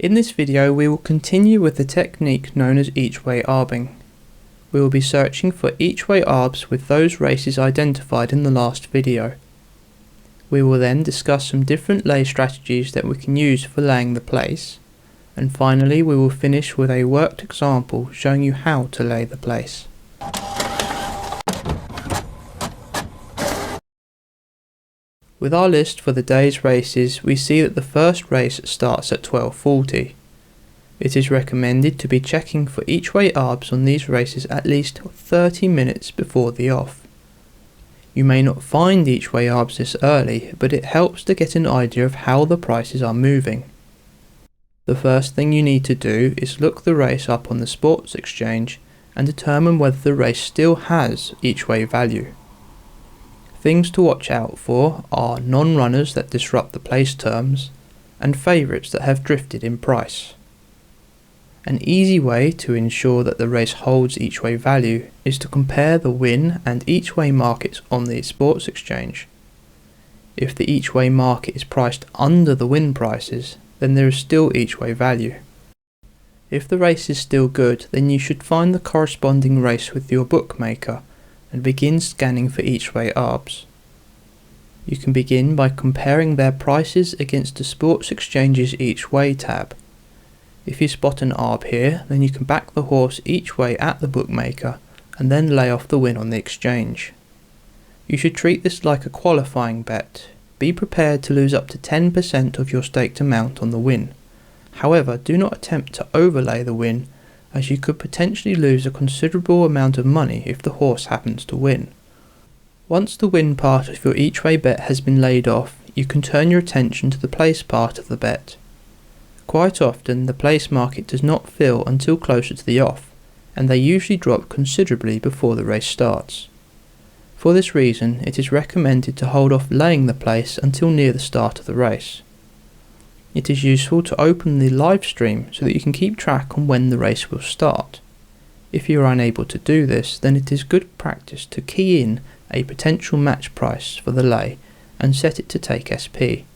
In this video we will continue with the technique known as Each Way Arbing. We will be searching for Each Way Arbs with those races identified in the last video. We will then discuss some different lay strategies that we can use for laying the place, and finally we will finish with a worked example showing you how to lay the place. With our list for the day's races, we see that the first race starts at 12:40. It is recommended to be checking for Each Way Arbs on these races at least 30 minutes before the off. You may not find Each Way Arbs this early, but it helps to get an idea of how the prices are moving. The first thing you need to do is look the race up on the Sports Exchange and determine whether the race still has each way value. Things to watch out for are non-runners that disrupt the place terms and favourites that have drifted in price. An easy way to ensure that the race holds each way value is to compare the win and each way markets on the Sports Exchange. If the each way market is priced under the win prices, then there is still each way value. If the race is still good, then you should find the corresponding race with your bookmaker and begin scanning for Each Way Arbs. You can begin by comparing their prices against the Sports Exchange's Each Way tab. If you spot an Arb here, then you can back the horse each way at the bookmaker and then lay off the win on the exchange. You should treat this like a qualifying bet. Be prepared to lose up to 10% of your staked amount on the win. However, do not attempt to overlay the win, as you could potentially lose a considerable amount of money if the horse happens to win. Once the win part of your each way bet has been laid off, you can turn your attention to the place part of the bet. Quite often the place market does not fill until closer to the off, and they usually drop considerably before the race starts. For this reason, it is recommended to hold off laying the place until near the start of the race. It is useful to open the live stream so that you can keep track on when the race will start. If you are unable to do this, then it is good practice to key in a potential match price for the lay and set it to take SP.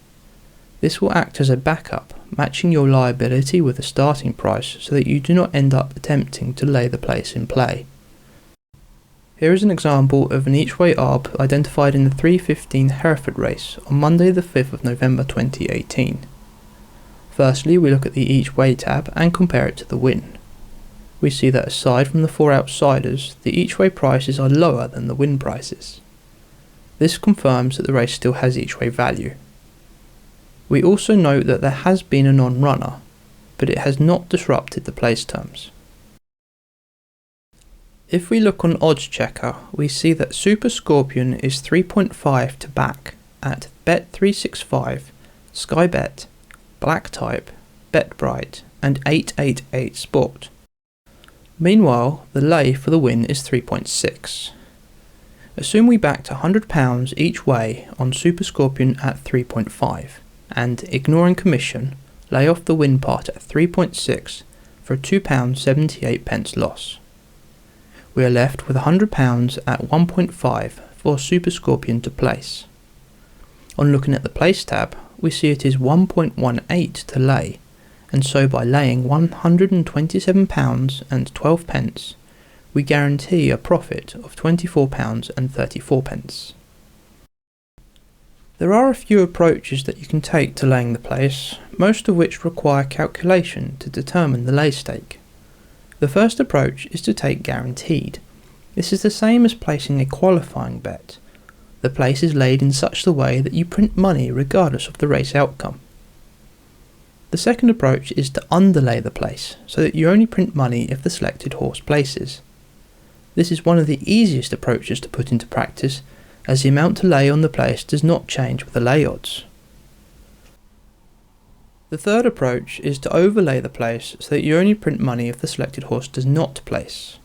This will act as a backup, matching your liability with the starting price so that you do not end up attempting to lay the place in play. Here is an example of an Each Way Arb identified in the 3:15 Hereford race on Monday the 5th of November 2018. Firstly, we look at the Each Way tab and compare it to the win. We see that aside from the four outsiders, the each way prices are lower than the win prices. This confirms that the race still has each way value. We also note that there has been a non-runner, but it has not disrupted the place terms. If we look on Odds Checker, we see that Super Scorpion is 3.5 to back at Bet365, Sky Bet, Black Type, BetBright and 888 Sport. Meanwhile, the lay for the win is 3.6. Assume we backed £100 each way on Super Scorpion at 3.5 and, ignoring commission, lay off the win part at 3.6 for a £2.78 loss. We are left with £100 at 1.5 for Super Scorpion to place. On looking at the place tab, we see it is 1.18 to lay, and so by laying £127.12, we guarantee a profit of £24.34. There are a few approaches that you can take to laying the place, most of which require calculation to determine the lay stake. The first approach is to take guaranteed. This is the same as placing a qualifying bet. The place is laid in such the way that you print money regardless of the race outcome. The second approach is to underlay the place, so that you only print money if the selected horse places. This is one of the easiest approaches to put into practice, as the amount to lay on the place does not change with the lay odds. The third approach is to overlay the place so that you only print money if the selected horse does not place.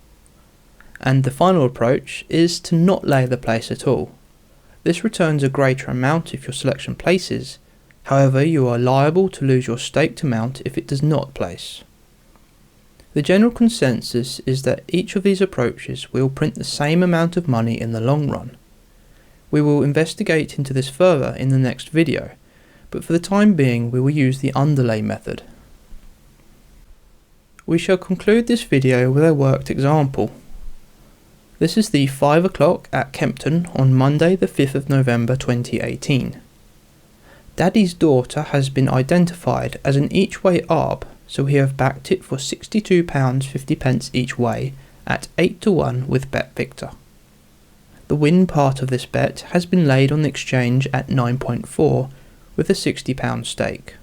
And the final approach is to not lay the place at all. This returns a greater amount if your selection places, however you are liable to lose your staked amount if it does not place. The general consensus is that each of these approaches will print the same amount of money in the long run. We will investigate into this further in the next video, but for the time being we will use the underlay method. We shall conclude this video with a worked example. This is the 5 o'clock at Kempton on Monday the 5th of November 2018. Daddy's daughter has been identified as an Each Way Arb, so we have backed it for £62.50 each way at 8-1 with Bet Victor. The win part of this bet has been laid on the exchange at 9.4 with a £60 stake.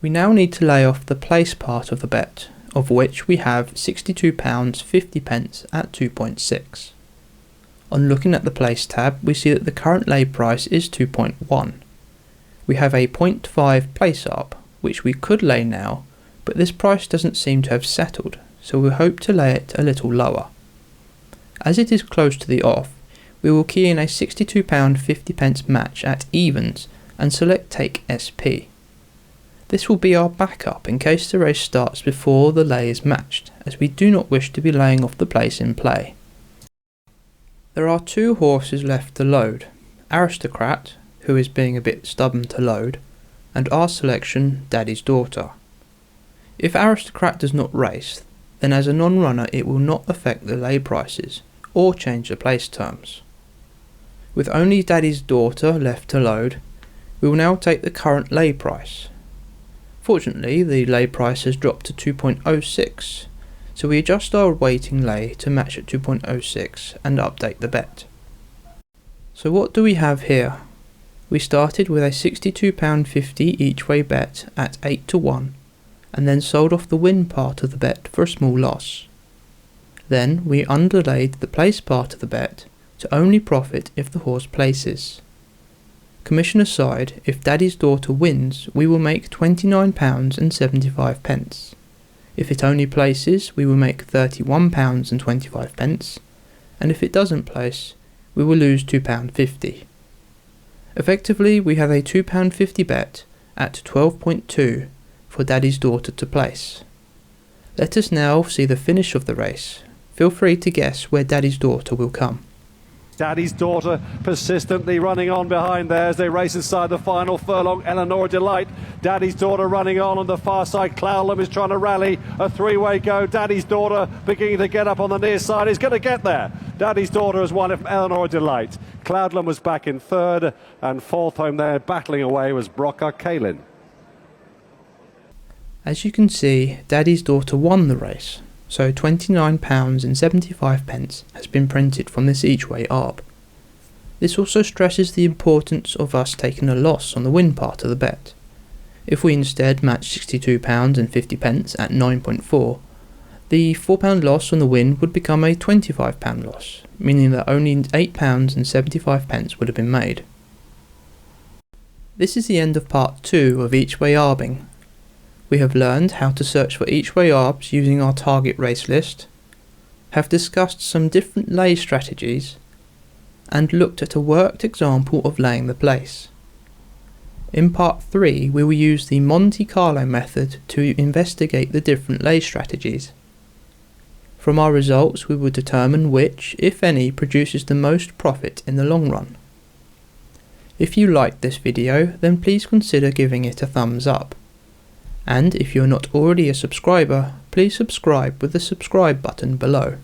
We now need to lay off the place part of the bet, of which we have £62.50 at 2.6. On looking at the place tab, we see that the current lay price is 2.1. We have a 0.5 place up, which we could lay now, but this price doesn't seem to have settled, so we hope to lay it a little lower. As it is close to the off, we will key in a £62.50 match at evens and select Take SP. This will be our backup in case the race starts before the lay is matched, as we do not wish to be laying off the place in play. There are 2 horses left to load, Aristocrat, who is being a bit stubborn to load, and our selection, Daddy's Daughter. If Aristocrat does not race, then as a non-runner it will not affect the lay prices, or change the place terms. With only Daddy's Daughter left to load, we will now take the current lay price. Fortunately, the lay price has dropped to 2.06, so we adjust our waiting lay to match at 2.06 and update the bet. So what do we have here? We started with a £62.50 each way bet at 8-1, and then sold off the win part of the bet for a small loss. Then we underlaid the place part of the bet to only profit if the horse places. Commission aside, if Daddy's Daughter wins, we will make £29.75. If it only places, we will make £31.25, and if it doesn't place, we will lose £2.50. Effectively, we have a £2.50 bet at 12.2 for Daddy's Daughter to place. Let us now see the finish of the race. Feel free to guess where Daddy's Daughter will come. Daddy's Daughter persistently running on behind there as they race inside the final furlong. Eleanor Delight. Daddy's Daughter running on the far side. Cloudlam is trying to rally. A 3-way go. Daddy's Daughter beginning to get up on the near side. Is going to get there. Daddy's Daughter has won it from Eleanor Delight. Cloudlam was back in 3rd, and 4th home there battling away was Brocker Kalin. As you can see, Daddy's Daughter won the race, so £29.75 has been printed from this Each Way Arb. This also stresses the importance of us taking a loss on the win part of the bet. If we instead match £62.50 at 9.4, the £4 loss on the win would become a £25 loss, meaning that only £8.75 would have been made. This is the end of part 2 of Each Way Arbing. We have learned how to search for Each Way Arbs using our target race list, have discussed some different lay strategies, and looked at a worked example of laying the place. In part 3 we will use the Monte Carlo method to investigate the different lay strategies. From our results we will determine which, if any, produces the most profit in the long run. If you liked this video, then please consider giving it a thumbs up. And if you're not already a subscriber, please subscribe with the subscribe button below.